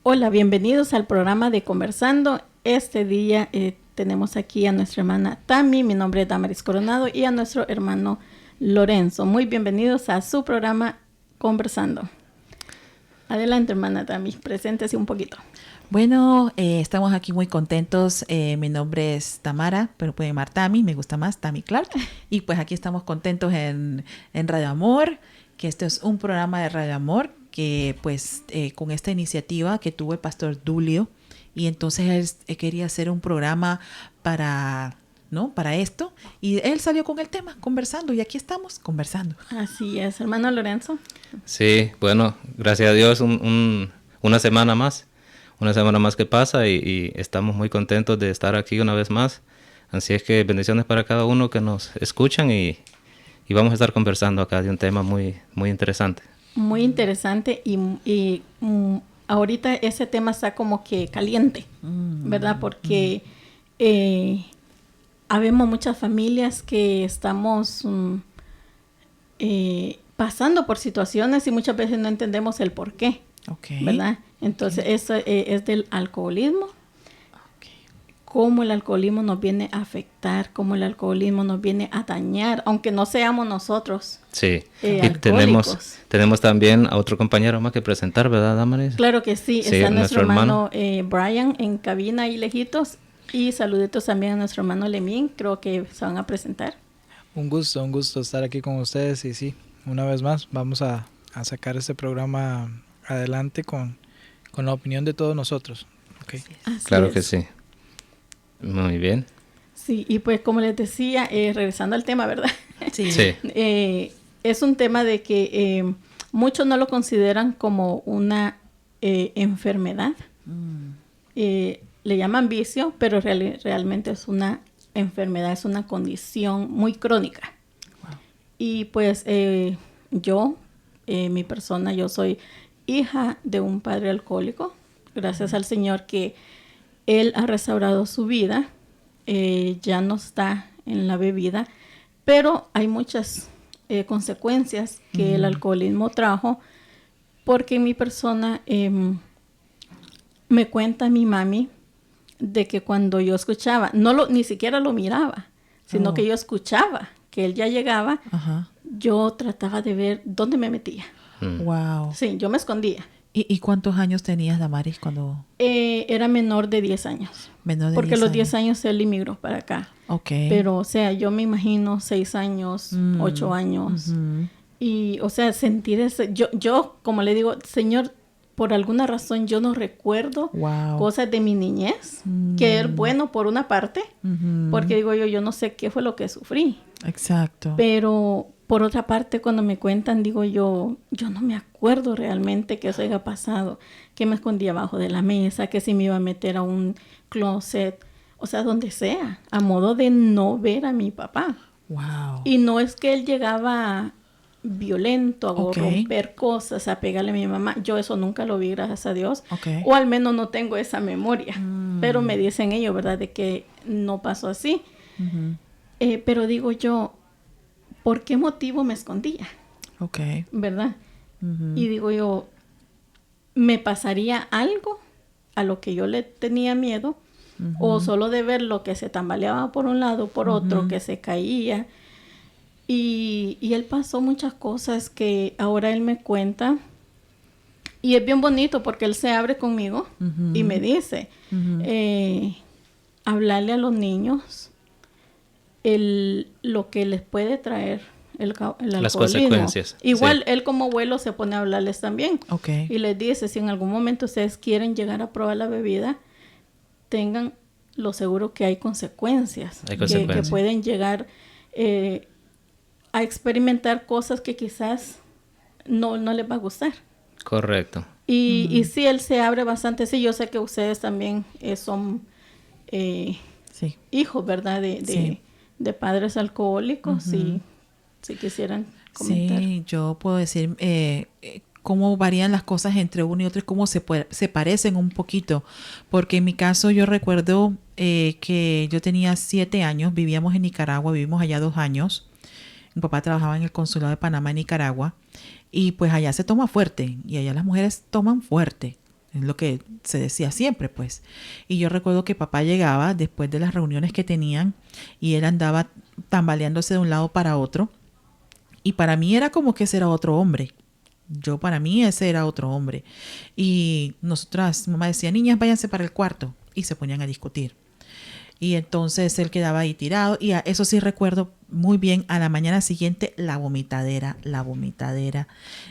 Hola, bienvenidos al programa de Conversando. Este día tenemos aquí a nuestra hermana Tami, mi nombre es Damaris Coronado, y a nuestro hermano Lorenzo. Muy bienvenidos a su programa Conversando. Adelante, hermana Tami, preséntese un poquito. Bueno, estamos aquí muy contentos. Mi nombre es Tamara, pero pueden llamar Tami, me gusta más, Tami Clark. Y pues aquí estamos contentos en Radio Amor, que este es un programa de Radio Amor, que pues con esta iniciativa que tuvo el pastor Dulio, y entonces él quería hacer un programa para esto, y él salió con el tema, conversando, y aquí estamos conversando. Así es, hermano Lorenzo. Sí, bueno, gracias a Dios una semana más que pasa y estamos muy contentos de estar aquí una vez más. Así es que bendiciones para cada uno que nos escuchan y vamos a estar conversando acá de un tema muy, muy interesante. Muy interesante y ahorita ese tema está como que caliente, ¿verdad? Porque habemos muchas familias que estamos pasando por situaciones y muchas veces no entendemos el por qué, ¿verdad? Entonces eso es del alcoholismo. Cómo el alcoholismo nos viene a afectar, cómo el alcoholismo nos viene a dañar, aunque no seamos nosotros. Sí, y tenemos también a otro compañero más que presentar, ¿verdad, Damaris? Claro que sí, está nuestro hermano Brian en cabina y lejitos, y saluditos también a nuestro hermano Lemín, creo que se van a presentar. Un gusto estar aquí con ustedes, y sí, una vez más vamos a sacar este programa adelante con la opinión de todos nosotros. Okay. Claro que sí. Muy bien. Sí, y pues como les decía, regresando al tema, ¿verdad? Sí. Es un tema de que muchos no lo consideran como una enfermedad. Le llaman vicio, pero realmente es una enfermedad, es una condición muy crónica. Wow. Y pues mi persona, yo soy hija de un padre alcohólico. Gracias al Señor que Él ha restaurado su vida, ya no está en la bebida, pero hay muchas consecuencias que el alcoholismo trajo, porque mi persona me cuenta mi mami de que cuando yo escuchaba, ni siquiera lo miraba, sino que yo escuchaba que él ya llegaba, yo trataba de ver dónde me metía. Wow. Sí, yo me escondía. ¿Y cuántos años tenías, Damaris, cuando...? Era menor de 10 años. Porque a los 10 años él emigró para acá. Okay. Pero, o sea, yo me imagino 6 años, 8 años. Y, o sea, sentir ese... Yo, como le digo, Señor, por alguna razón yo no recuerdo cosas de mi niñez, que es bueno por una parte, porque digo yo no sé qué fue lo que sufrí. Exacto. Pero... por otra parte, cuando me cuentan, digo yo no me acuerdo realmente que eso haya pasado, que me escondía abajo de la mesa, que si me iba a meter a un closet, o sea, donde sea, a modo de no ver a mi papá. Wow. Y no es que él llegaba violento, a romper cosas, a pegarle a mi mamá. Yo eso nunca lo vi, gracias a Dios. O al menos no tengo esa memoria. Pero me dicen ellos, ¿verdad?, de que no pasó así. Pero digo yo, ¿por qué motivo me escondía? ¿Verdad? Y digo yo, ¿me pasaría algo a lo que yo le tenía miedo? O solo de ver lo que se tambaleaba por un lado, por otro, que se caía. Y él pasó muchas cosas que ahora él me cuenta. Y es bien bonito porque él se abre conmigo y me dice, hablarle a los niños lo que les puede traer el alcoholismo. Las consecuencias. Igual él como abuelo se pone a hablarles también. Y les dice, si en algún momento ustedes quieren llegar a probar la bebida, tengan lo seguro que hay consecuencias. Que pueden llegar a experimentar cosas que quizás no les va a gustar. Correcto. Y sí, él se abre bastante. Sí, yo sé que ustedes también son hijos, ¿verdad? De padres alcohólicos, si quisieran comentar. Sí, yo puedo decir cómo varían las cosas entre uno y otro y cómo se parecen un poquito. Porque en mi caso yo recuerdo que yo tenía 7 años, vivíamos en Nicaragua, vivimos allá 2 años. Mi papá trabajaba en el consulado de Panamá en Nicaragua y pues allá se toma fuerte y allá las mujeres toman fuerte. Es lo que se decía siempre, pues. Y yo recuerdo que papá llegaba después de las reuniones que tenían y él andaba tambaleándose de un lado para otro. Y para mí era como que ese era otro hombre. Para mí ese era otro hombre. Y nosotras, mamá decía, niñas, váyanse para el cuarto. Y se ponían a discutir. Y entonces él quedaba ahí tirado. Y eso sí recuerdo muy bien, a la mañana siguiente, la vomitadera.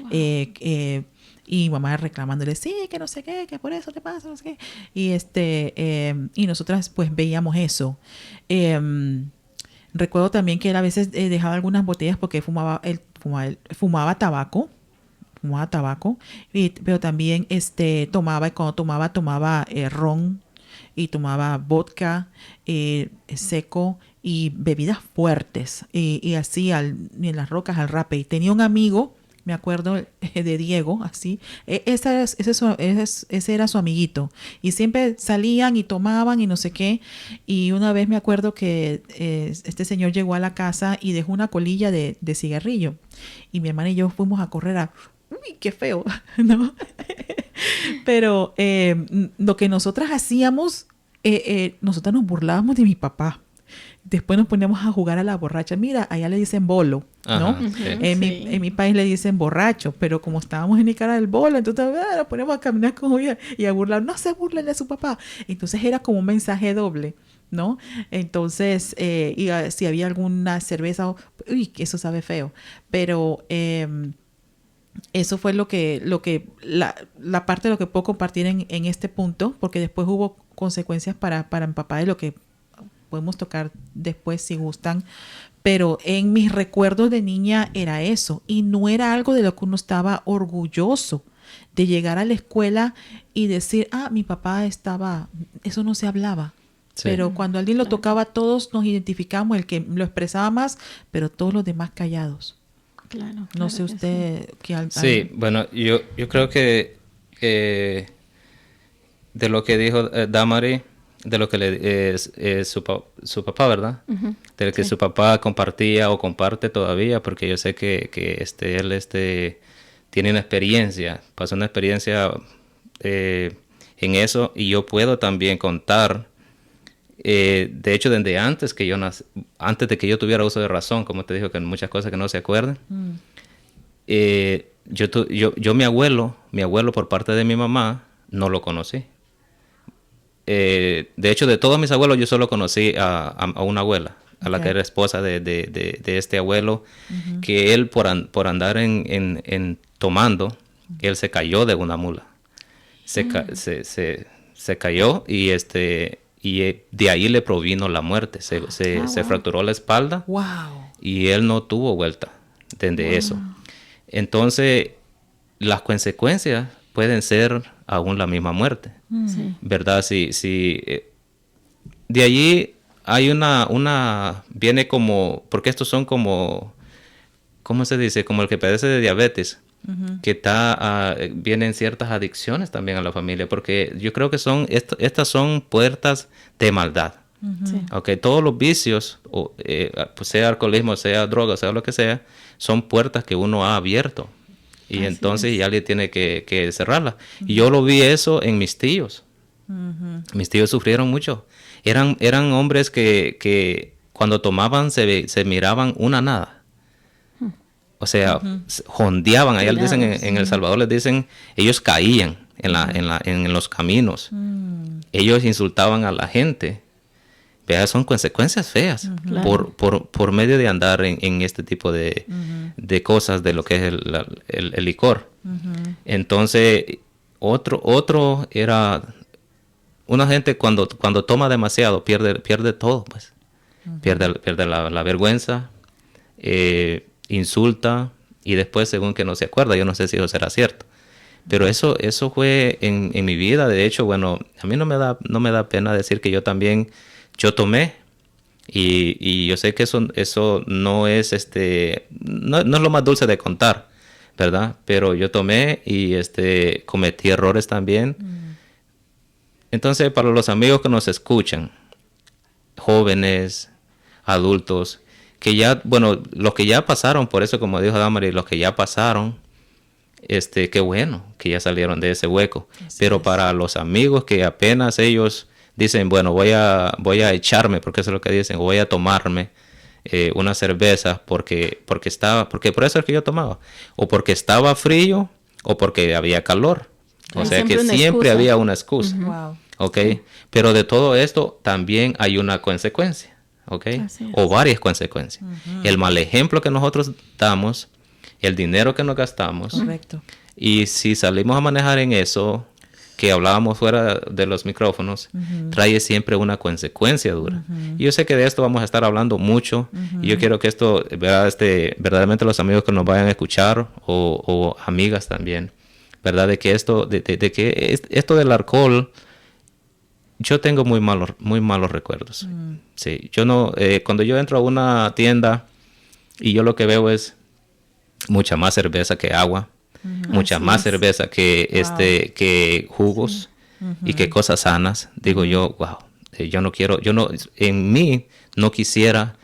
Wow. Y mamá reclamándole, sí, que no sé qué, que por eso te pasa, no sé qué. Y nosotras pues veíamos eso. Recuerdo también que él a veces dejaba algunas botellas porque fumaba tabaco. Pero también tomaba, y cuando tomaba ron y tomaba vodka seco y bebidas fuertes y así en las rocas al rape. Y tenía un amigo, me acuerdo de Diego, así, ese era su amiguito y siempre salían y tomaban y no sé qué. Y una vez me acuerdo que este señor llegó a la casa y dejó una colilla de cigarrillo y mi hermana y yo fuimos a correr uy, qué feo, ¿no? Pero lo que nosotras hacíamos, nosotras nos burlábamos de mi papá. Después nos poníamos a jugar a la borracha. Mira, allá le dicen bolo, ¿no? Ajá, sí. En mi país le dicen borracho, pero como estábamos en Nicaragua del bolo, entonces nos poníamos a caminar con ella y a burlar. No se burlen de su papá. Entonces era como un mensaje doble, ¿no? Entonces, si había alguna cerveza, uy, que eso sabe feo. Pero eso fue la parte de lo que puedo compartir en este punto, porque después hubo consecuencias para mi papá de lo que podemos tocar después si gustan, pero en mis recuerdos de niña era eso, y no era algo de lo que uno estaba orgulloso de llegar a la escuela y decir, mi papá estaba, eso no se hablaba. Sí. Pero cuando alguien lo tocaba, todos nos identificamos, el que lo expresaba más, pero todos los demás callados. Claro, no sé usted qué. Sí, bueno, yo creo que de lo que dijo Damari, de lo que su papá, ¿verdad? Uh-huh. De lo que su papá compartía o comparte todavía, porque yo sé que él tiene una experiencia, pasó una experiencia en eso, y yo puedo también contar, de hecho, desde antes que yo nací, antes de que yo tuviera uso de razón, como te dijo, que muchas cosas que no se acuerdan, yo mi abuelo por parte de mi mamá, no lo conocí. De hecho, de todos mis abuelos, yo solo conocí a una abuela, a la que era esposa de este abuelo, uh-huh. Que él por andar en tomando, él se cayó de una mula. Se cayó y de ahí le provino la muerte. Se fracturó la espalda. Wow. Y él no tuvo vuelta desde eso. Entonces, las consecuencias pueden ser aún la misma muerte. Sí. ¿Verdad? Si de allí hay viene como, porque estos son como, ¿cómo se dice? Como el que padece de diabetes, uh-huh. Que vienen ciertas adicciones también a la familia, porque yo creo que estas son puertas de maldad. Uh-huh. Sí. Okay, todos los vicios, pues sea alcoholismo, sea droga, sea lo que sea, son puertas que uno ha abierto. Y así entonces ya le tiene que cerrarla. Uh-huh. Y yo lo vi eso en mis tíos. Uh-huh. Mis tíos sufrieron mucho. Eran hombres que cuando tomaban se miraban una nada. O sea, uh-huh. Jondeaban. Allá les dicen, en El Salvador les dicen, ellos caían en los caminos. Uh-huh. Ellos insultaban a la gente. Vea, son consecuencias feas, uh-huh. por medio de andar en este tipo de cosas, de lo que es el licor. Uh-huh. Entonces, otro era una gente cuando toma demasiado pierde todo, pues. Uh-huh. Pierde la vergüenza, insulta, y después, según que no se acuerda, yo no sé si eso será cierto. Pero eso fue en mi vida. De hecho, bueno, a mí no me da pena decir que yo tomé, y yo sé que eso no es no es lo más dulce de contar, ¿verdad? Pero yo tomé y cometí errores también. Entonces, para los amigos que nos escuchan, jóvenes, adultos, que ya, bueno, los que ya pasaron por eso, como dijo Damari, los que ya pasaron, qué bueno que ya salieron de ese hueco. Pero para los amigos que apenas ellos dicen, bueno, voy a echarme, porque eso es lo que dicen, voy a tomarme una cerveza porque por eso es que yo tomaba, o porque estaba frío o porque había calor. O sea que siempre había una excusa. Wow. ¿Ok? Pero de todo esto también hay una consecuencia. ¿Ok? O varias consecuencias. El mal ejemplo que nosotros damos, el dinero que nos gastamos. Correcto. Y si salimos a manejar en eso, que hablábamos fuera de los micrófonos, trae siempre una consecuencia dura. Y yo sé que de esto vamos a estar hablando mucho. Y yo quiero que esto, verdaderamente los amigos que nos vayan a escuchar, o amigas también, ¿verdad? De que esto del alcohol, yo tengo muy malos recuerdos. Sí, yo no, cuando yo entro a una tienda y yo lo que veo es mucha más cerveza que agua, mucha más cerveza que que jugos y que cosas sanas. Digo yo, wow, en mí no quisiera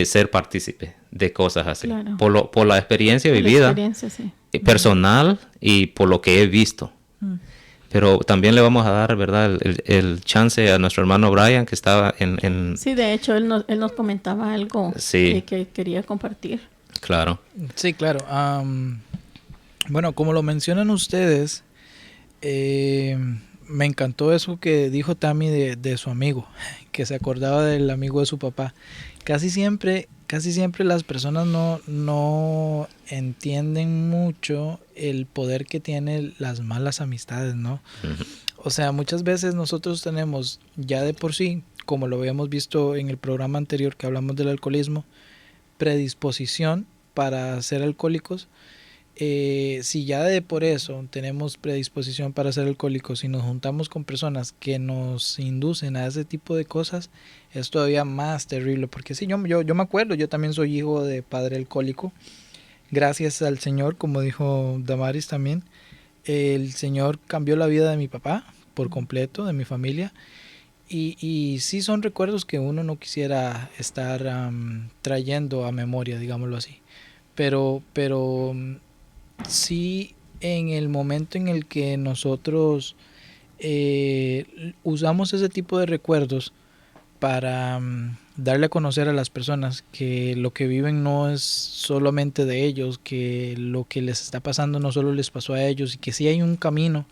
ser partícipe de cosas así. Claro. Por la experiencia vivida, personal y por lo que he visto. Pero también le vamos a dar, ¿verdad?, el chance a nuestro hermano Brian, que estaba en... Sí, de hecho, él nos comentaba algo que quería compartir. Claro. Sí, claro. Bueno, como lo mencionan ustedes, me encantó eso que dijo Tammy de su amigo, que se acordaba del amigo de su papá. Casi siempre las personas no entienden mucho el poder que tienen las malas amistades, ¿no? O sea, muchas veces nosotros tenemos ya de por sí, como lo habíamos visto en el programa anterior que hablamos del alcoholismo, predisposición para ser alcohólicos. Si ya de por eso tenemos predisposición para ser alcohólicos y nos juntamos con personas que nos inducen a ese tipo de cosas, es todavía más terrible. Porque sí, yo me acuerdo, yo también soy hijo de padre alcohólico. Gracias al Señor, como dijo Damaris también, el Señor cambió la vida de mi papá por completo, de mi familia. Y sí son recuerdos que uno no quisiera estar trayendo a memoria, digámoslo así. Pero sí, en el momento en el que nosotros usamos ese tipo de recuerdos para darle a conocer a las personas que lo que viven no es solamente de ellos, que lo que les está pasando no solo les pasó a ellos, y que sí hay un camino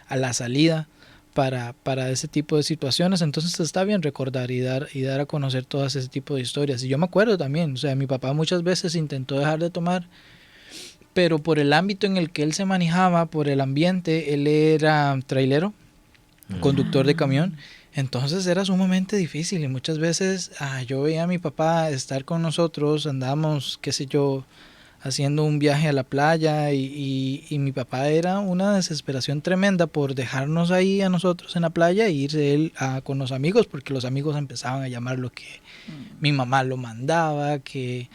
a la salida para ese tipo de situaciones. Entonces está bien recordar y dar a conocer todas ese tipo de historias. Y yo me acuerdo también, o sea, mi papá muchas veces intentó dejar de tomar, pero por el ámbito en el que él se manejaba, por el ambiente, él era trailero, conductor de camión, entonces era sumamente difícil. Y muchas veces yo veía a mi papá estar con nosotros, andábamos, qué sé yo, haciendo un viaje a la playa, y mi papá era una desesperación tremenda por dejarnos ahí a nosotros en la playa e irse él con los amigos, porque los amigos empezaban a llamar lo que mi mamá lo mandaba, que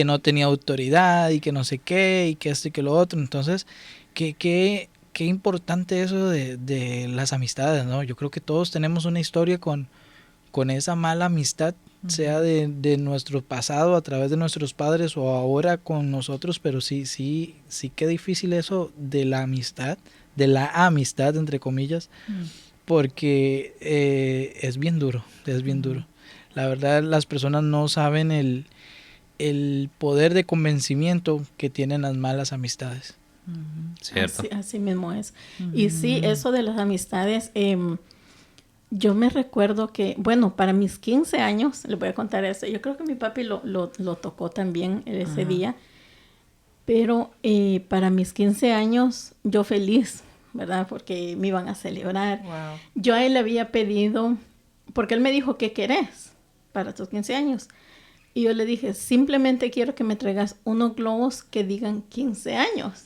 no tenía autoridad y que no sé qué, y que esto y que lo otro. Entonces, qué importante eso de las amistades, ¿no? Yo creo que todos tenemos una historia con esa mala amistad, sea de nuestro pasado a través de nuestros padres o ahora con nosotros, pero sí qué difícil eso de la amistad entre comillas, porque es bien duro. La verdad, las personas no saben el poder de convencimiento que tienen las malas amistades. Cierto. Así mismo es. Y sí, eso de las amistades, yo me recuerdo que, bueno, para mis 15 años, les voy a contar eso, yo creo que mi papi lo tocó también ese día, pero para mis 15 años, yo feliz, ¿verdad? Porque me iban a celebrar. Wow. Yo a él le había pedido, porque él me dijo, ¿qué querés para tus 15 años? Y yo le dije, simplemente quiero que me traigas unos globos que digan 15 años.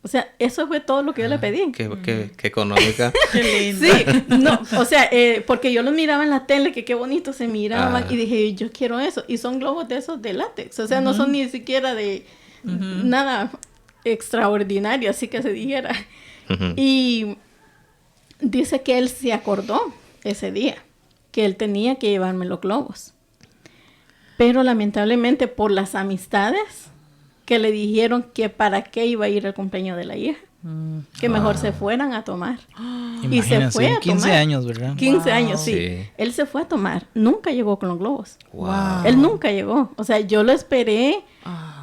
O sea, eso fue todo lo que yo le pedí. Qué económica. Qué lindo. Sí, no, o sea, porque yo los miraba en la tele, que qué bonito se miraban, y dije, yo quiero eso. Y son globos de esos de látex, o sea, no son ni siquiera de nada extraordinario, así que se dijera. Y dice que él se acordó ese día que él tenía que llevarme los globos. Pero lamentablemente por las amistades que le dijeron que para qué iba a ir el cumpleaños de la hija. Que mejor se fueran a tomar. Y se fue a 15 tomar. años, ¿verdad? 15 años, sí. Sí. Él se fue a tomar. Nunca llegó con los globos. Wow. Él nunca llegó. O sea, yo lo esperé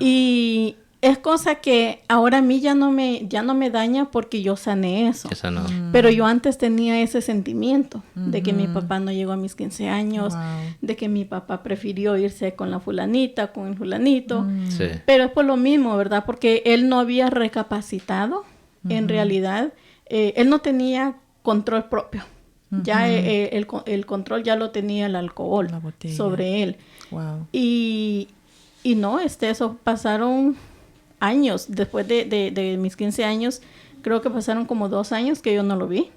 y es cosa que ahora a mí ya no me daña porque yo sané eso. Esa no. Pero yo antes tenía ese sentimiento de que mi papá no llegó a mis 15 años, de que mi papá prefirió irse con la fulanita, con el fulanito. Sí. Pero es por lo mismo, ¿verdad? Porque él no había recapacitado. En realidad, él no tenía control propio. Ya el control ya lo tenía el alcohol sobre él. Wow. Y no, eso pasaron años. Después de mis 15 años, creo que pasaron como 2 años que yo no lo vi.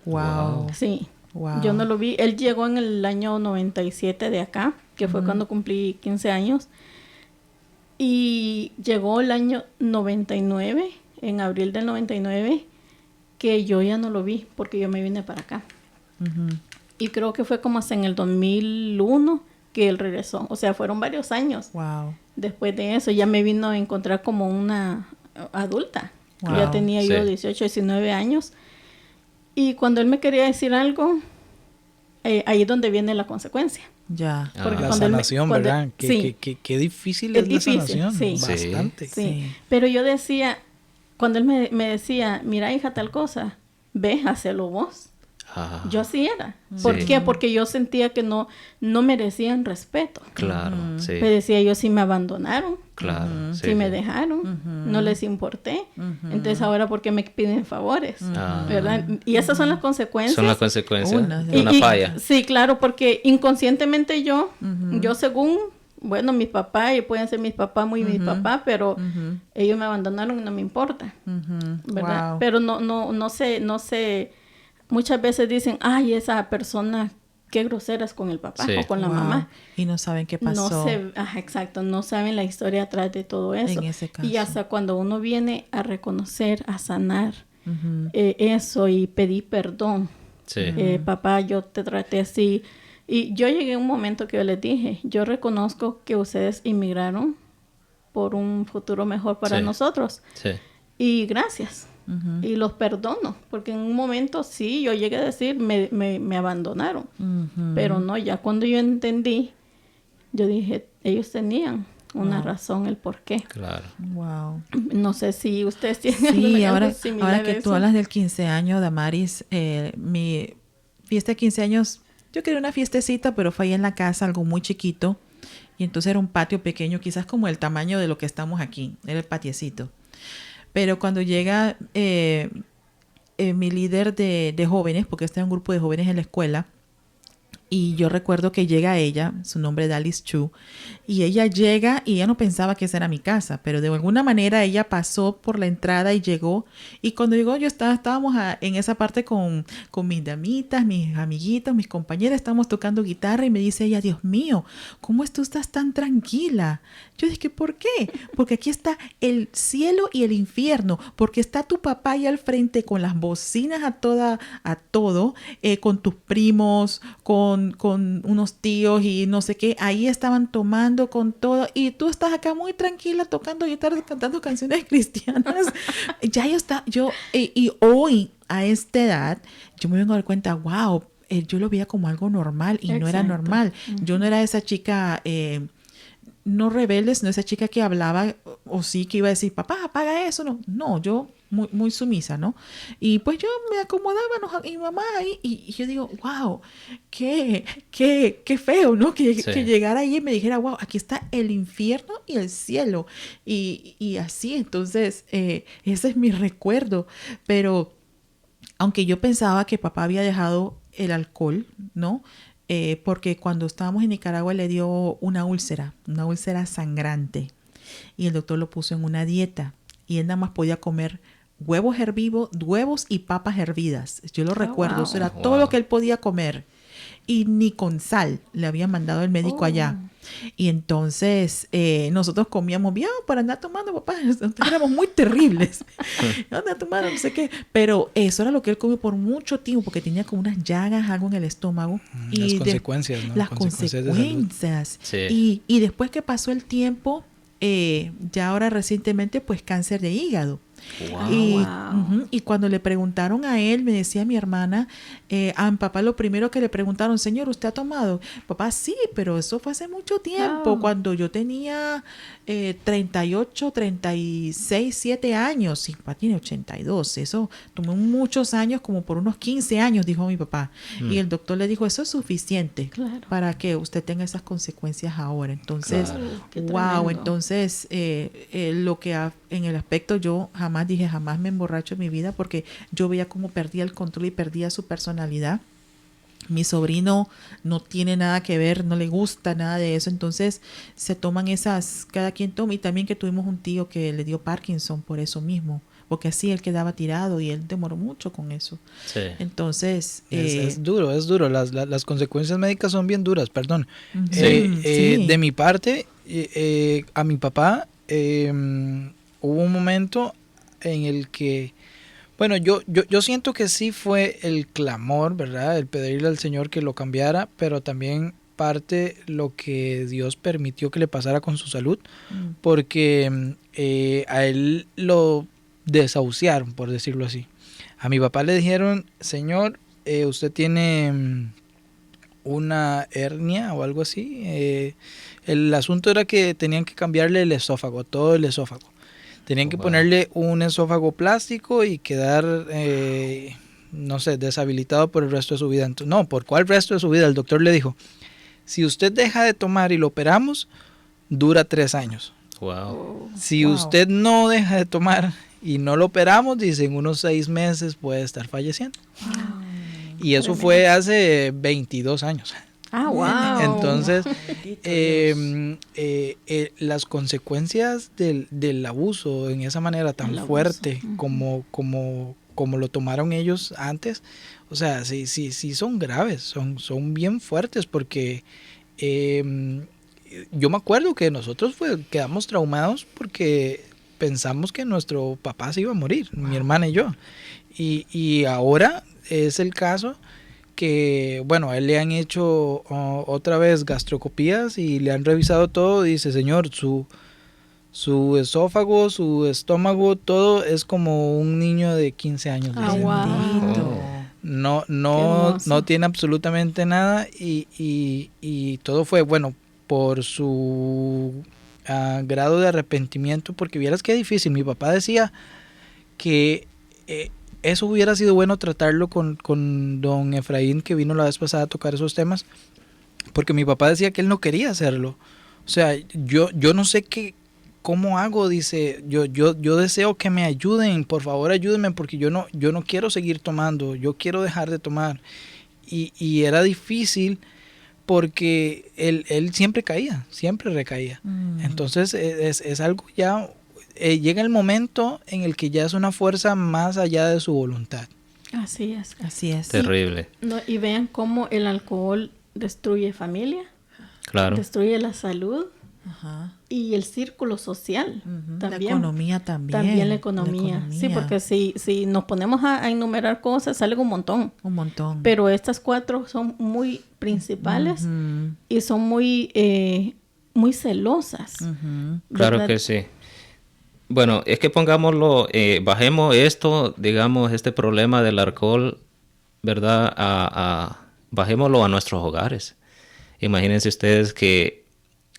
Wow. Sí, Wow. yo no lo vi. Él llegó en el año 97 de acá, que fue cuando cumplí 15 años. Y llegó el año 99, en abril del 99, que yo ya no lo vi porque yo me vine para acá. Y creo que fue como hasta en el 2001 que él regresó. O sea, fueron varios años. Wow. Después de eso ya me vino a encontrar como una adulta. Wow. Ya tenía yo 18, 19 años. Y cuando él me quería decir algo, ahí es donde viene la consecuencia. Ya. Porque La cuando sanación, ¿verdad? Qué difícil es la sanación. sí. Bastante. Sí. Pero yo decía, cuando él me decía, mira hija, tal cosa, ve, hacelo vos. Yo así era. ¿Por qué? Porque yo sentía que no merecían respeto. Claro, sí. Me decía yo, si me abandonaron, Claro, si me dejaron, no les importé. Entonces ahora, ¿por qué me piden favores? ¿Verdad? Y esas son las consecuencias. Son las consecuencias de Y- una falla. Sí, claro, porque inconscientemente yo según, bueno, mis papás, y pueden ser mis papás, mis papás, pero ellos me abandonaron y no me importa. ¿Verdad? Wow. Pero no sé, muchas veces dicen, ay, esa persona, qué grosera es con el papá o con la Wow. mamá. Y no saben qué pasó. Exacto, no saben la historia atrás de todo eso. En ese caso. Y hasta cuando uno viene a reconocer, a sanar eso y pedir perdón. Sí. Papá, yo te traté así. Y yo llegué a un momento que yo les dije, yo reconozco que ustedes inmigraron por un futuro mejor para nosotros. Sí. Y gracias. Y los perdono, porque en un momento sí, yo llegué a decir, me abandonaron. Pero no, ya cuando yo entendí, yo dije, ellos tenían una razón, el por qué. Claro. Wow. No sé si ustedes tienen Sí, algo ahora similar que a tú eso. hablas del 15 años, Damaris, mi fiesta de 15 años, yo quería una fiestecita, pero fue ahí en la casa, algo muy chiquito. Y entonces era un patio pequeño, quizás como el tamaño de lo que estamos aquí, era el patiecito. Pero cuando llega mi líder de jóvenes, porque está en un grupo de jóvenes en la escuela, y yo recuerdo que llega ella, su nombre es Alice Chu, y ella llega y ella no pensaba que esa era mi casa, pero de alguna manera ella pasó por la entrada y llegó, y cuando llegó estábamos en esa parte con mis damitas, mis amiguitos, mis compañeras, estábamos tocando guitarra y me dice ella, Dios mío, ¿cómo tú estás tan tranquila? Yo dije, ¿por qué? Porque aquí está el cielo y el infierno, porque está tu papá ahí al frente con las bocinas a todo, con tus primos, con unos tíos y no sé qué, ahí estaban tomando con todo, y tú estás acá muy tranquila tocando guitarra, cantando canciones cristianas. Y hoy, a esta edad, yo me vengo a dar cuenta, wow, yo lo veía como algo normal y no era normal. Yo no era esa chica... no rebeldes, no esa chica que hablaba o sí que iba a decir, papá, apaga eso. No, yo muy, muy sumisa, ¿no? Y pues yo me acomodaba y mi mamá ahí, y yo digo, wow, qué feo, ¿no? Que llegara ahí y me dijera, wow, aquí está el infierno y el cielo. Y así, entonces, ese es mi recuerdo. Pero aunque yo pensaba que papá había dejado el alcohol, ¿no? Porque cuando estábamos en Nicaragua le dio una úlcera sangrante, y el doctor lo puso en una dieta y él nada más podía comer huevos y papas hervidas. Yo lo recuerdo, eso era todo lo que él podía comer, y ni con sal le había mandado el médico allá. Y entonces nosotros comíamos bien para andar tomando, papá. Nosotros éramos muy terribles. Andar tomando, no sé qué. Pero eso era lo que él comió por mucho tiempo, porque tenía como unas llagas, algo en el estómago. Las consecuencias, ¿no? Las consecuencias. Sí. Y después que pasó el tiempo, ya ahora recientemente pues cáncer de hígado. Wow. Y cuando le preguntaron a él, me decía mi hermana, a mi papá lo primero que le preguntaron, señor, ¿usted ha tomado? Papá, sí, pero eso fue hace mucho tiempo, cuando yo tenía 38, 36, 7 años. Y papá tiene 82, eso tomó muchos años, como por unos 15 años, dijo mi papá. Y el doctor le dijo, eso es suficiente para que usted tenga esas consecuencias ahora. Entonces, wow, entonces lo que en el aspecto yo jamás me emborracho en mi vida, porque yo veía cómo perdía el control y perdía su personalidad. Mi sobrino no tiene nada que ver, no le gusta nada de eso, entonces se toman esas, cada quien toma. Y también que tuvimos un tío que le dio Parkinson por eso mismo, porque así él quedaba tirado y él demoró mucho con eso. Sí. Entonces es duro, las consecuencias médicas son bien duras, perdón. Sí. De mi parte, a mi papá hubo un momento en el que, bueno, yo siento que sí fue el clamor, ¿verdad? El pedirle al Señor que lo cambiara, pero también parte lo que Dios permitió que le pasara con su salud, porque a él lo desahuciaron, por decirlo así. A mi papá le dijeron, señor, usted tiene una hernia o algo así. El asunto era que tenían que cambiarle el esófago, todo el esófago. Tenían que ponerle un esófago plástico y quedar, no sé, deshabilitado por el resto de su vida. Entonces, no, ¿por cuál resto de su vida? El doctor le dijo, si usted deja de tomar y lo operamos, dura 3 años. Wow. Si usted no deja de tomar y no lo operamos, dice, en unos 6 meses puede estar falleciendo. Y eso fue hace 22 años. Wow. Entonces, las consecuencias del abuso en esa manera tan fuerte como lo tomaron ellos antes, o sea, sí son graves, son bien fuertes, porque yo me acuerdo que nosotros quedamos traumados porque pensamos que nuestro papá se iba a morir, mi hermana y yo. Y ahora es el caso que, bueno, a él le han hecho otra vez gastroscopías y le han revisado todo. Dice, señor, su esófago, su estómago, todo es como un niño de 15 años. No tiene absolutamente nada, y todo fue, bueno, por su grado de arrepentimiento, porque vieras qué difícil. Mi papá decía que eso hubiera sido bueno tratarlo con don Efraín, que vino la vez pasada a tocar esos temas, porque mi papá decía que él no quería hacerlo. O sea, yo no sé cómo hago, dice, yo deseo que me ayuden, por favor ayúdenme, porque yo no quiero seguir tomando, yo quiero dejar de tomar. Y era difícil porque él siempre recaía. Entonces es algo ya... llega el momento en el que ya es una fuerza más allá de su voluntad. Así es. Terrible. Y vean cómo el alcohol destruye familia, destruye la salud, y el círculo social también. La economía también. También la economía. Sí, porque si nos ponemos a enumerar cosas, sale un montón. Pero estas 4 son muy principales y son muy celosas. Claro que sí. Bueno, es que pongámoslo, bajemos esto, digamos, este problema del alcohol, ¿verdad? Bajémoslo a nuestros hogares. Imagínense ustedes que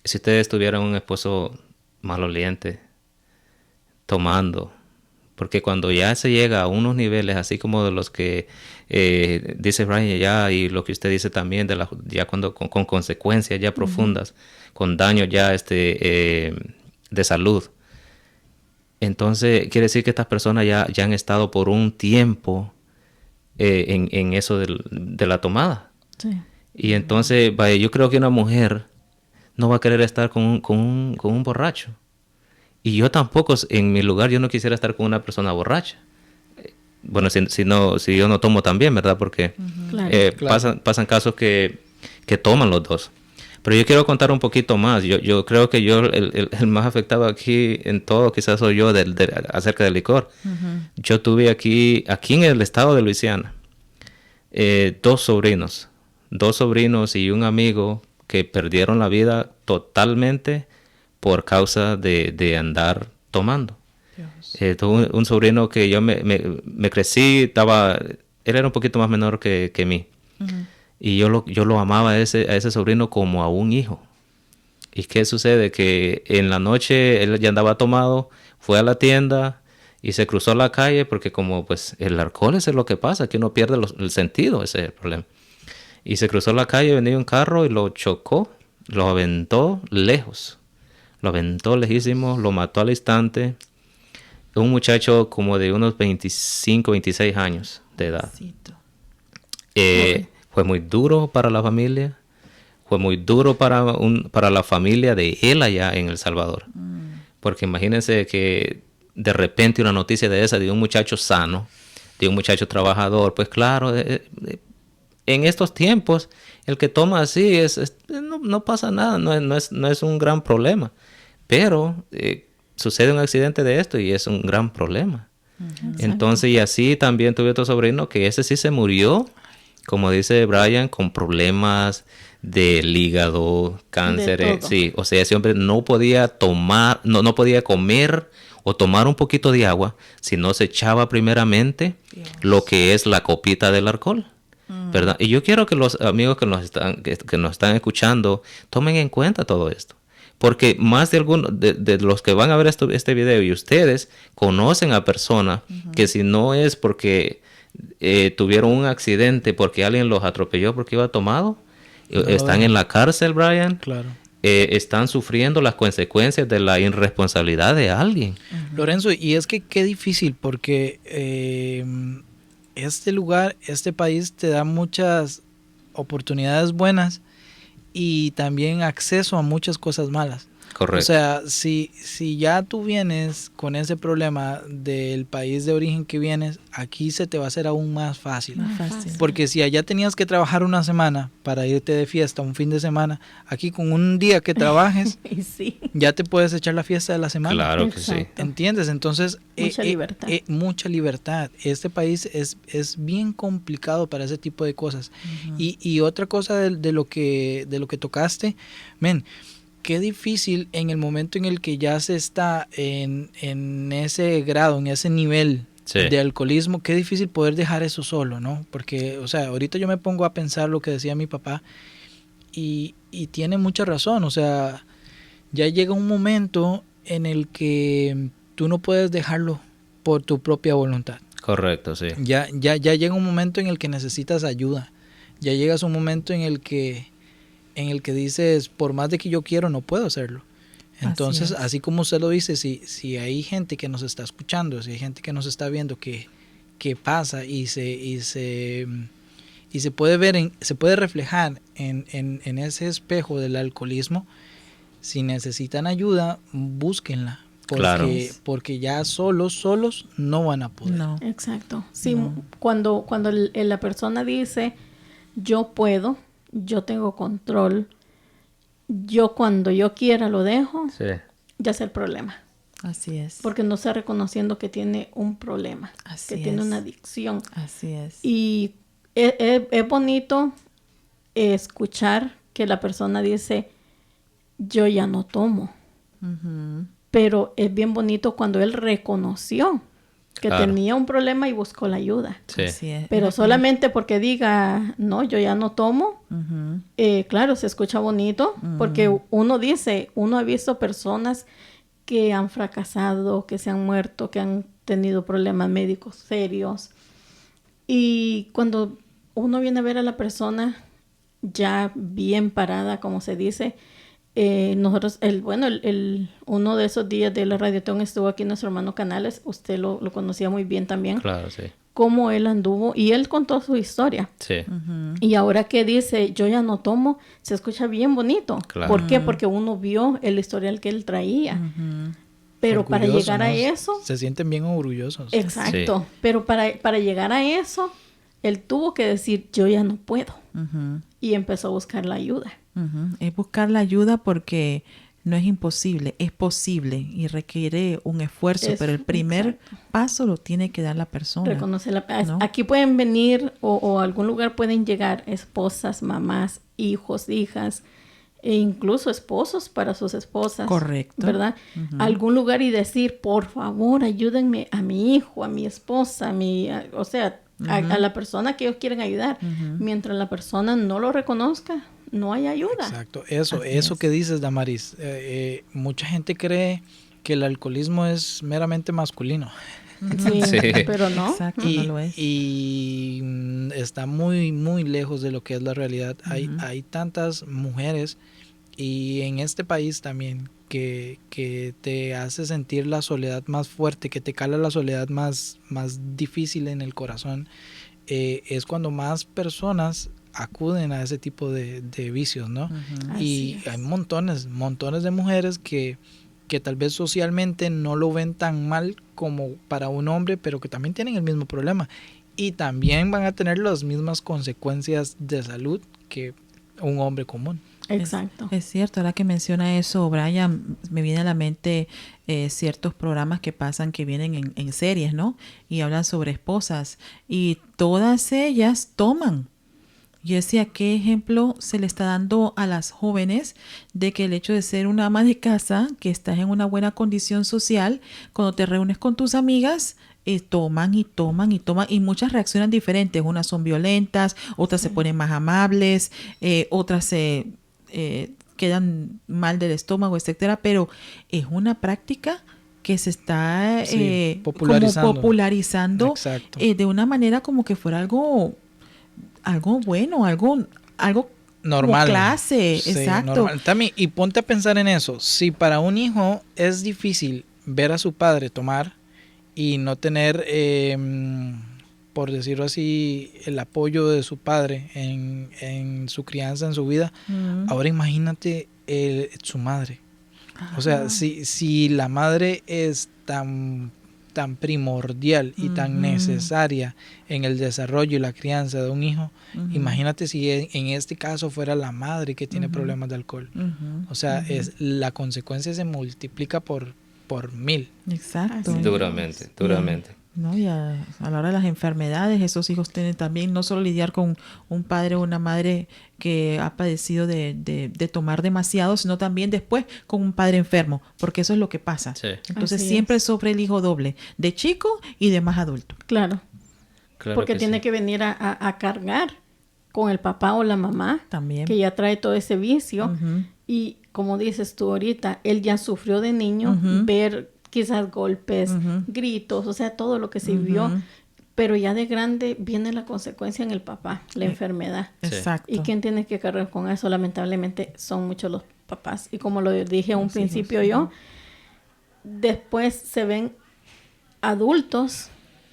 si ustedes tuvieran un esposo maloliente, tomando, porque cuando ya se llega a unos niveles así como de los que dice Brian ya, y lo que usted dice también, ya cuando con consecuencias ya profundas, con daño ya de salud. Entonces, quiere decir que estas personas ya han estado por un tiempo en eso de la tomada. Sí. Y entonces, vaya, yo creo que una mujer no va a querer estar con un borracho. Y yo tampoco, en mi lugar, yo no quisiera estar con una persona borracha. Bueno, si yo no tomo también, ¿verdad? Porque pasan casos que toman los dos. Pero yo quiero contar un poquito más. Yo creo que el más afectado aquí en todo quizás soy yo acerca del licor. Yo tuve aquí en el estado de Luisiana 2 sobrinos y un amigo que perdieron la vida totalmente por causa de andar tomando. Tuve un sobrino que yo me crecí, él era un poquito más menor que mí. Y yo lo amaba a ese sobrino como a un hijo. ¿Y qué sucede? Que en la noche él ya andaba tomado, fue a la tienda y se cruzó la calle porque como pues el alcohol es lo que pasa, que uno pierde el sentido, ese es el problema. Y se cruzó la calle, venía un carro y lo chocó, lo aventó lejos. Lo aventó lejísimo, lo mató al instante. Un muchacho como de unos 25, 26 años de edad. Fue muy duro para la familia. Fue muy duro para la familia de él allá en El Salvador. Porque imagínense que de repente una noticia de esa, de un muchacho sano, de un muchacho trabajador, pues claro, en estos tiempos, el que toma así no pasa nada, no es un gran problema. Pero sucede un accidente de esto y es un gran problema. Entonces, y así también tuve otro sobrino que ese sí se murió, como dice Brian, con problemas del hígado, cáncer, sí, o sea, ese hombre no podía tomar, no podía comer o tomar un poquito de agua si no se echaba primeramente lo que es la copita del alcohol, ¿verdad? Y yo quiero que los amigos que nos están escuchando tomen en cuenta todo esto, porque más de algunos de los que van a ver este video y ustedes conocen a personas que si no es porque tuvieron un accidente, porque alguien los atropelló porque iba tomado, están en la cárcel, Brian. Claro. Están sufriendo las consecuencias de la irresponsabilidad de alguien. Lorenzo, y es que qué difícil, porque este país te da muchas oportunidades buenas y también acceso a muchas cosas malas. Correcto. O sea, si ya tú vienes con ese problema del país de origen que vienes, aquí se te va a hacer aún más fácil. Porque si allá tenías que trabajar una semana para irte de fiesta un fin de semana, aquí con un día que trabajes, ya te puedes echar la fiesta de la semana. Claro que sí. ¿Entiendes? Entonces, mucha libertad. Mucha libertad. Este país es bien complicado para ese tipo de cosas. Y otra cosa de lo que tocaste, qué difícil en el momento en el que ya se está en ese grado, en ese nivel de alcoholismo, qué difícil poder dejar eso solo, ¿no? Porque, o sea, ahorita yo me pongo a pensar lo que decía mi papá y tiene mucha razón, o sea, ya llega un momento en el que tú no puedes dejarlo por tu propia voluntad. Correcto, sí. Ya llega un momento en el que necesitas ayuda, ya llegas a un momento en el que dices, por más de que yo quiero, no puedo hacerlo. Entonces, así como usted lo dice, si hay gente que nos está escuchando, si hay gente que nos está viendo que pasa y se puede ver, se puede reflejar en ese espejo del alcoholismo, si necesitan ayuda, búsquenla. Porque ya solos no van a poder. No. Exacto. Sí, no. Cuando la persona dice, yo puedo, yo tengo control, yo cuando yo quiera lo dejo, ya es el problema. Así es. Porque no está reconociendo que tiene un problema, tiene una adicción. Así es. Y es bonito escuchar que la persona dice, yo ya no tomo. Pero es bien bonito cuando él reconoció que tenía un problema y buscó la ayuda. Sí. Pero solamente porque diga, no, yo ya no tomo, claro, se escucha bonito, porque uno ha visto personas que han fracasado, que se han muerto, que han tenido problemas médicos serios. Y cuando uno viene a ver a la ya bien parada, como se dice, nosotros, uno de esos días de la Radiotón estuvo aquí nuestro hermano Canales, usted lo conocía muy bien también. Claro, sí. Cómo él anduvo, y él contó su historia. Sí. Y ahora que dice, yo ya no tomo, se escucha bien bonito. Claro. ¿Por qué? Porque uno vio el historial que él traía. Pero orgulloso, para llegar a ¿no? eso... Se sienten bien orgullosos. Exacto. Sí. Pero para llegar a eso, él tuvo que decir, yo ya no puedo. Y empezó a buscar la ayuda. Es buscar la ayuda porque no es imposible, es posible y requiere un esfuerzo, pero el primer paso lo tiene que dar la persona. Reconocer ¿no? Aquí pueden venir o a algún lugar pueden llegar esposas, mamás, hijos, hijas, e incluso esposos para sus esposas. Correcto. ¿Verdad? Algún lugar y decir, por favor, ayúdenme a mi hijo, a mi esposa, a la persona que ellos quieren ayudar. Mientras la persona no lo reconozca, no hay ayuda. Exacto. Eso que dices, Damaris, mucha gente cree que el alcoholismo es meramente masculino. Sí, pero no. Exacto, Y, no lo es. y está muy, muy lejos de lo que es la realidad. Hay tantas mujeres, y en este país también, que te hace sentir la soledad más fuerte, que te cala la soledad más difícil en el corazón. Es cuando más personas acuden a ese tipo de vicios, ¿no? Y hay montones de mujeres que tal vez socialmente no lo ven tan mal como para un hombre, pero que también tienen el mismo problema. Y también van a tener las mismas consecuencias de salud que un hombre común. Exacto. Es cierto, ahora que menciona eso, Brian, me viene a la mente ciertos programas que pasan, que vienen en series, ¿no? Y hablan sobre esposas. Y todas ellas toman. Yo decía, ¿qué ejemplo se le está dando a las jóvenes de que el hecho de ser una ama de casa, que estás en una buena condición social, cuando te reúnes con tus amigas, toman y toman y toman, y muchas reaccionan diferentes? Unas son violentas, otras se ponen más amables, otras se quedan mal del estómago, etcétera, pero es una práctica que se está popularizando de una manera como que fuera algo bueno, algo normal, como clase, sí, exacto. Normal. También, y ponte a pensar en eso. Si para un hijo es difícil ver a su padre tomar y no tener, por decirlo así, el apoyo de su padre en su crianza, en su vida, ahora imagínate su madre. O sea, si la madre es tan primordial y tan necesaria en el desarrollo y la crianza de un hijo, imagínate si en este caso fuera la madre que tiene problemas de alcohol. O sea, la consecuencia se multiplica por 1000. Exacto. Duramente. ¿No? Y a la hora de las enfermedades, esos hijos tienen también no solo lidiar con un padre o una madre que ha padecido de tomar demasiado, sino también después con un padre enfermo, porque eso es lo que pasa. Sí. Entonces siempre sufre el hijo doble, de chico y de más adulto. Claro porque tiene que venir a cargar con el papá o la mamá, también, que ya trae todo ese vicio. Y como dices tú ahorita, él ya sufrió de niño, ver quizás golpes, gritos, o sea, todo lo que se vio, pero ya de grande viene la consecuencia en el papá, la enfermedad. Exacto. ¿Y quién tiene que cargar con eso? Lamentablemente son muchos los papás. Y como lo dije a un principio yo, después se ven adultos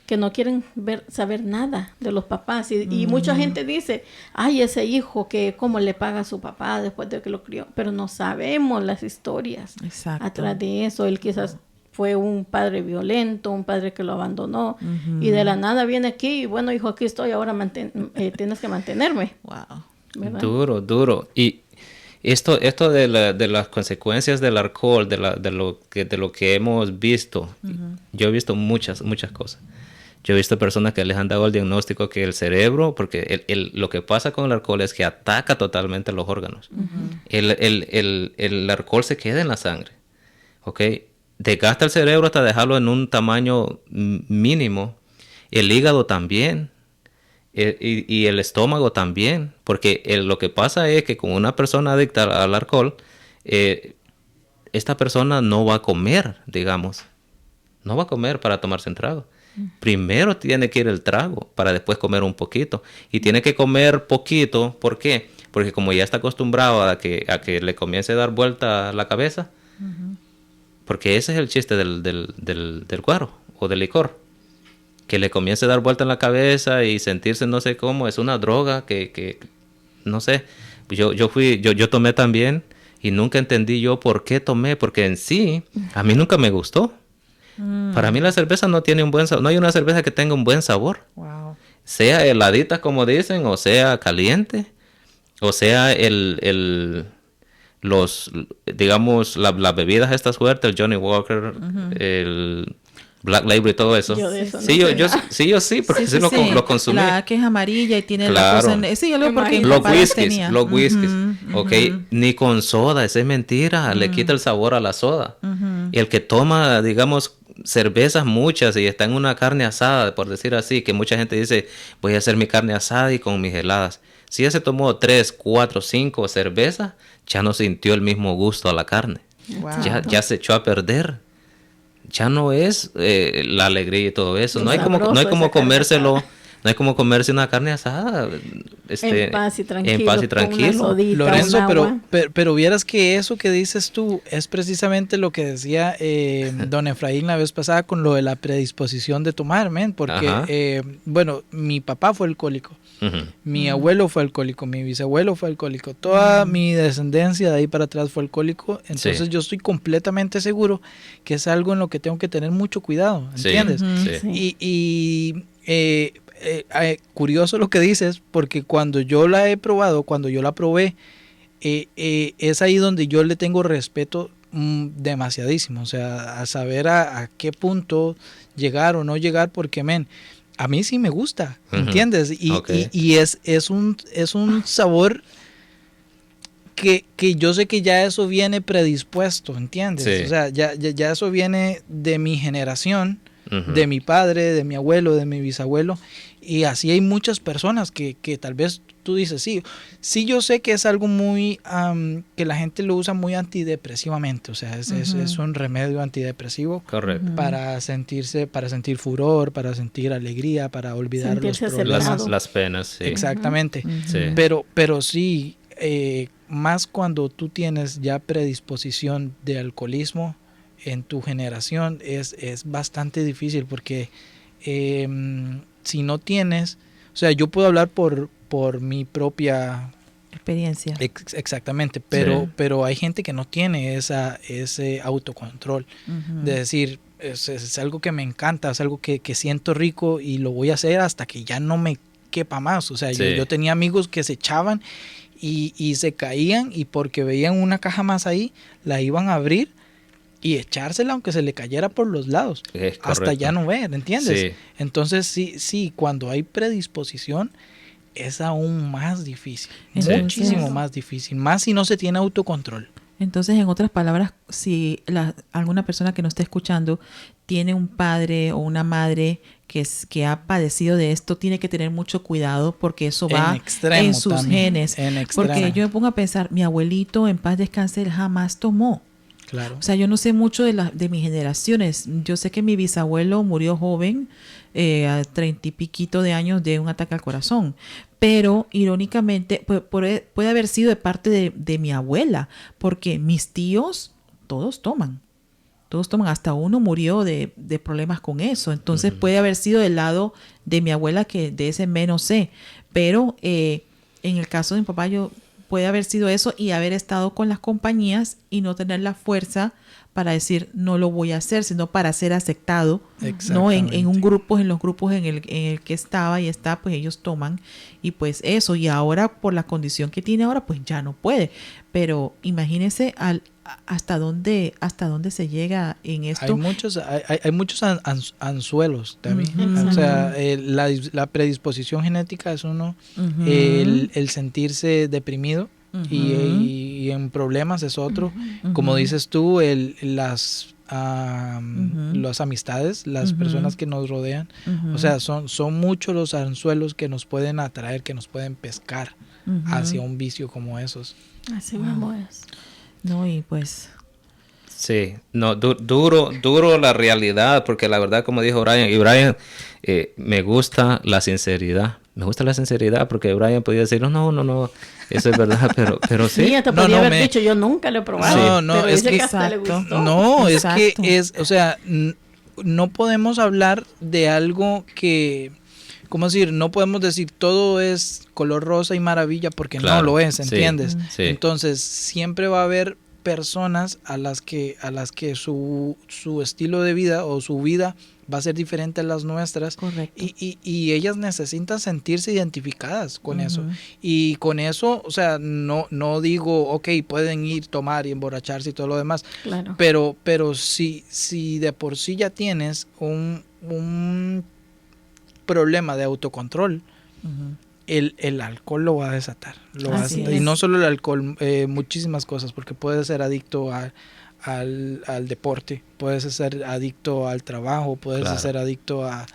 que no quieren saber nada de los papás. Y mucha gente dice, ay, ese hijo, que cómo le paga a su papá después de que lo crió. Pero no sabemos las historias. Exacto. Atrás de eso. Él quizás fue un padre violento, un padre que lo abandonó, y de la nada viene aquí, y bueno, hijo, aquí estoy, ahora tienes que mantenerme. Wow. ¿Verdad? Duro. Y esto de las consecuencias del alcohol, de lo que hemos visto, yo he visto muchas cosas. Yo he visto personas que les han dado el diagnóstico que el cerebro, porque lo que pasa con el alcohol es que ataca totalmente los órganos. El alcohol se queda en la sangre, ¿ok? Desgasta el cerebro hasta dejarlo en un tamaño mínimo. El hígado también. Y el estómago también. Porque lo que pasa es que con una persona adicta al alcohol, esta persona no va a comer, digamos. No va a comer para tomarse un trago. Primero tiene que ir el trago para después comer un poquito. Y tiene que comer poquito. ¿Por qué? Porque como ya está acostumbrado a que le comience a dar vuelta la cabeza. Porque ese es el chiste del guaro o del licor. Que le comience a dar vuelta en la cabeza y sentirse no sé cómo. Es una droga que no sé. Yo tomé también y nunca entendí yo por qué tomé. Porque en sí, a mí nunca me gustó. Para mí la cerveza no tiene un buen sabor. No hay una cerveza que tenga un buen sabor. Wow. Sea heladita, como dicen, o sea caliente. O sea digamos, las bebidas estas fuertes, el Johnny Walker, Black Label y todo eso. Yo de eso sí, no yo sí, porque sí, lo consumí. La que es amarilla y tiene claro. la cosa... Sí, yo lo porque los whiskies, ok, ni con soda, esa es mentira, le quita el sabor a la soda. Y el que toma, digamos, cervezas muchas y está en una carne asada, por decir así, que mucha gente dice, voy a hacer mi carne asada y con mis heladas. Si ya se tomó 3, 4, 5 cervezas, ya no sintió el mismo gusto a la carne. Wow. Ya se echó a perder. Ya no es la alegría y todo eso. No hay como comérselo. No hay como comerse una carne asada en paz y tranquilo. Sodita, Lorenzo, pero vieras que eso que dices tú es precisamente lo que decía don Efraín la vez pasada con lo de la predisposición de tomar, porque bueno, mi papá fue alcohólico. Mi abuelo fue alcohólico, mi bisabuelo fue alcohólico, toda mi descendencia de ahí para atrás fue alcohólico, entonces yo estoy completamente seguro que es algo en lo que tengo que tener mucho cuidado, ¿entiendes? Y curioso lo que dices, porque cuando yo la he probado, cuando yo la probé, es ahí donde yo le tengo respeto demasiadísimo, o sea, a saber a qué punto llegar o no llegar, porque a mí sí me gusta, ¿entiendes? Y es un sabor que yo sé que ya eso viene predispuesto, ¿entiendes? Sí. O sea, ya eso viene de mi generación, de mi padre, de mi abuelo, de mi bisabuelo, y así hay muchas personas que tal vez tú dices, sí yo sé que es algo muy, que la gente lo usa muy antidepresivamente, o sea, es un remedio antidepresivo. Correcto. Para sentir furor, para sentir alegría, para olvidar los problemas. Las penas, sí. Exactamente. Sí. Pero sí, más cuando tú tienes ya predisposición de alcoholismo en tu generación, es bastante difícil porque si no tienes, o sea, yo puedo hablar por mi propia experiencia. Exactamente, pero hay gente que no tiene ese autocontrol de decir, es algo que me encanta, es algo que siento rico y lo voy a hacer hasta que ya no me quepa más. O sea, yo tenía amigos que se echaban y se caían, y porque veían una caja más ahí, la iban a abrir y echársela aunque se le cayera por los lados, hasta ya no ver, ¿entiendes? Sí. Entonces sí, cuando hay predisposición es aún más difícil, muchísimo más difícil, más si no se tiene autocontrol. Entonces, en otras palabras, si alguna persona que nos esté escuchando tiene un padre o una madre que ha padecido de esto, tiene que tener mucho cuidado porque eso va en sus genes. Porque yo me pongo a pensar, mi abuelito, en paz descanse, él jamás tomó. Claro. O sea, yo no sé mucho de mis generaciones. Yo sé que mi bisabuelo murió joven, a 30 y piquito de años, de un ataque al corazón. Pero, irónicamente, puede haber sido de parte de mi abuela, porque mis tíos, todos toman. Hasta uno murió de problemas con eso. Entonces, puede haber sido del lado de mi abuela, que de ese menos sé. Pero, en el caso de mi papá, puede haber sido eso y haber estado con las compañías y no tener la fuerza para decir no lo voy a hacer, sino para ser aceptado, ¿no? En los grupos en el que estaba y está, pues ellos toman, y pues eso, y ahora por la condición que tiene ahora, pues ya no puede. Pero imagínense hasta dónde se llega en esto. Hay muchos anzuelos también. O sea, la predisposición genética es uno, el sentirse deprimido y en problemas es otro. Como dices tú, las amistades, las personas que nos rodean, o sea, son muchos los anzuelos que nos pueden atraer, que nos pueden pescar hacia un vicio como esos. Así mismo es. No, y pues... Sí, no, duro la realidad, porque la verdad, como dijo Brian, me gusta la sinceridad. Me gusta la sinceridad, porque Brian podía decir, no, eso es verdad, pero sí. Sí, te podía haber dicho, yo nunca lo he probado. No, es que hasta le gustó. No, es que o sea, no podemos hablar de algo que, ¿cómo decir? No podemos decir todo es color rosa y maravilla, porque no lo es, ¿entiendes? Sí. Entonces, siempre va a haber personas a las que su estilo de vida o su vida va a ser diferente a las nuestras. Correcto. Y ellas necesitan sentirse identificadas con eso. Y con eso, o sea, no digo, ok, pueden ir, tomar y emborracharse y todo lo demás. Claro. Pero si de por sí ya tienes un problema de autocontrol, el alcohol lo va a desatar. Y no solo el alcohol, muchísimas cosas, porque puedes ser adicto al deporte, puedes ser adicto al trabajo, puedes ser adicto a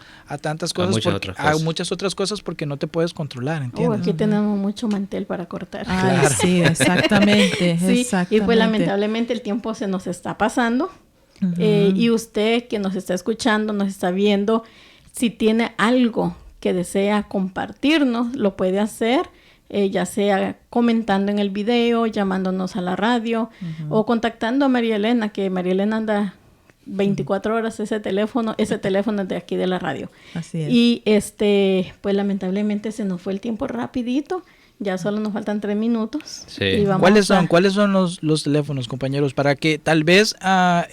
tantas cosas, a muchas otras cosas porque no te puedes controlar, ¿entiendes? Aquí tenemos mucho mantel para cortar. Claro. Sí, exactamente. Sí, exactamente. Y pues lamentablemente el tiempo se nos está pasando. Y usted que nos está escuchando, nos está viendo, si tiene algo que desea compartirnos, lo puede hacer, ya sea comentando en el video, llamándonos a la radio o contactando a María Elena, que María Elena anda 24 horas ese teléfono es de aquí de la radio. Así es. Y pues lamentablemente se nos fue el tiempo rapidito. Ya solo nos faltan 3 minutos. Sí. Y ¿Cuáles son los teléfonos, compañeros? Para que tal vez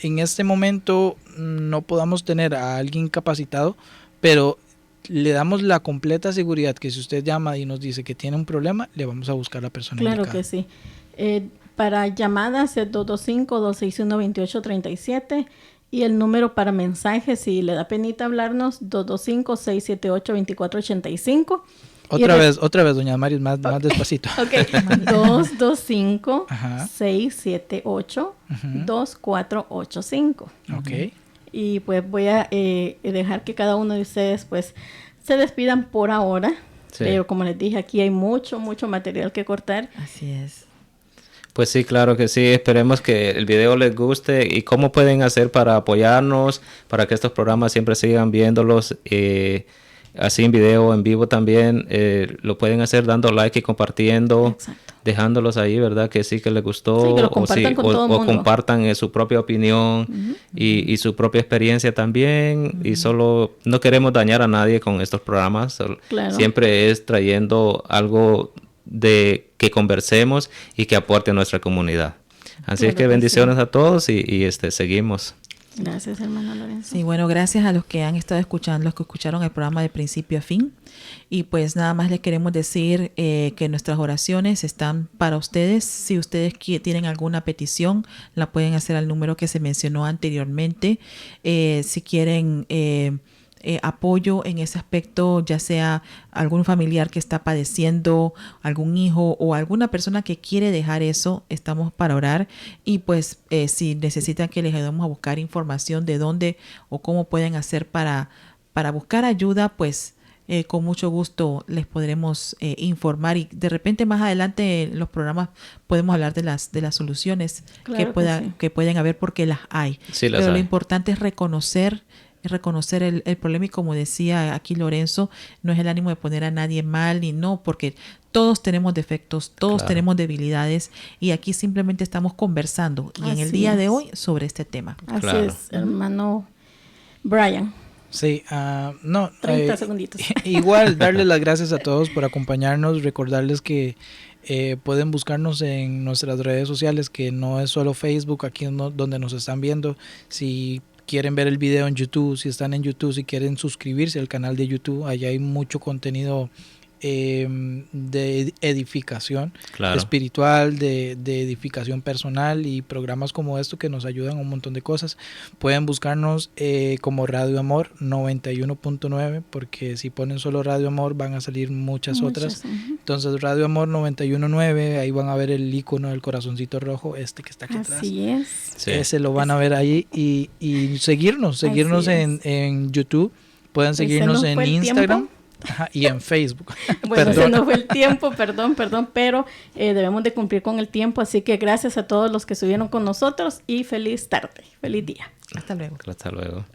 en este momento no podamos tener a alguien capacitado, pero le damos la completa seguridad que si usted llama y nos dice que tiene un problema, le vamos a buscar a la persona indicada. Claro que sí. Para llamadas es 225-261-2837 y el número para mensajes, si le da penita hablarnos, 225-678-2485. Otra vez, doña Mari, más despacito. Ok, 225-678-2485. Ok. Y pues voy a dejar que cada uno de ustedes pues se despidan por ahora. Sí. Pero como les dije, aquí hay mucho material que cortar. Así es. Pues sí, claro que sí. Esperemos que el video les guste. ¿Y cómo pueden hacer para apoyarnos? Para que estos programas siempre sigan viéndolos. Así en video, en vivo también. Lo pueden hacer dando like y compartiendo. Exacto. Dejándolos ahí, ¿verdad? Que sí que les gustó. Sí, que lo compartan con todo el mundo. O compartan su propia opinión y su propia experiencia también. Y solo no queremos dañar a nadie con estos programas. Claro. Siempre es trayendo algo de que conversemos y que aporte a nuestra comunidad. Así claro es que bendiciones a todos y seguimos. Gracias, hermano Lorenzo. Sí, bueno, gracias a los que han estado escuchando, los que escucharon el programa de principio a fin. Y pues nada más les queremos decir que nuestras oraciones están para ustedes. Si ustedes tienen alguna petición, la pueden hacer al número que se mencionó anteriormente. Si quieren apoyo en ese aspecto, ya sea algún familiar que está padeciendo, algún hijo o alguna persona que quiere dejar eso, estamos para orar. Y pues si necesitan que les ayudemos a buscar información de dónde o cómo pueden hacer para buscar ayuda, pues con mucho gusto les podremos informar, y de repente más adelante en los programas podemos hablar de las soluciones claro que pueden haber, porque las hay. Sí, pero lo importante es reconocer el problema, y como decía aquí Lorenzo, no es el ánimo de poner a nadie mal, ni no, porque todos tenemos defectos, todos tenemos debilidades, y aquí simplemente estamos conversando y en el día de hoy sobre este tema. Así es, hermano Brian. Sí, 30 segunditos. Igual darles las gracias a todos por acompañarnos, recordarles que pueden buscarnos en nuestras redes sociales, que no es solo Facebook, aquí donde nos están viendo. Si quieren ver el video en YouTube, si están en YouTube, si quieren suscribirse al canal de YouTube, allá hay mucho contenido de edificación espiritual, de edificación personal, y programas como esto que nos ayudan a un montón de cosas. Pueden buscarnos como Radio Amor 91.9, porque si ponen solo Radio Amor van a salir muchas otras. Entonces Radio Amor 91.9, ahí van a ver el icono del corazoncito rojo, que está aquí atrás. Así es. Sí. Ese lo van a ver ahí, y seguirnos en YouTube. Pueden seguirnos en Instagram. Ajá, y en Facebook. Bueno, se nos fue el tiempo, perdón, pero debemos de cumplir con el tiempo, así que gracias a todos los que estuvieron con nosotros y feliz tarde, feliz día. Hasta luego. Hasta luego.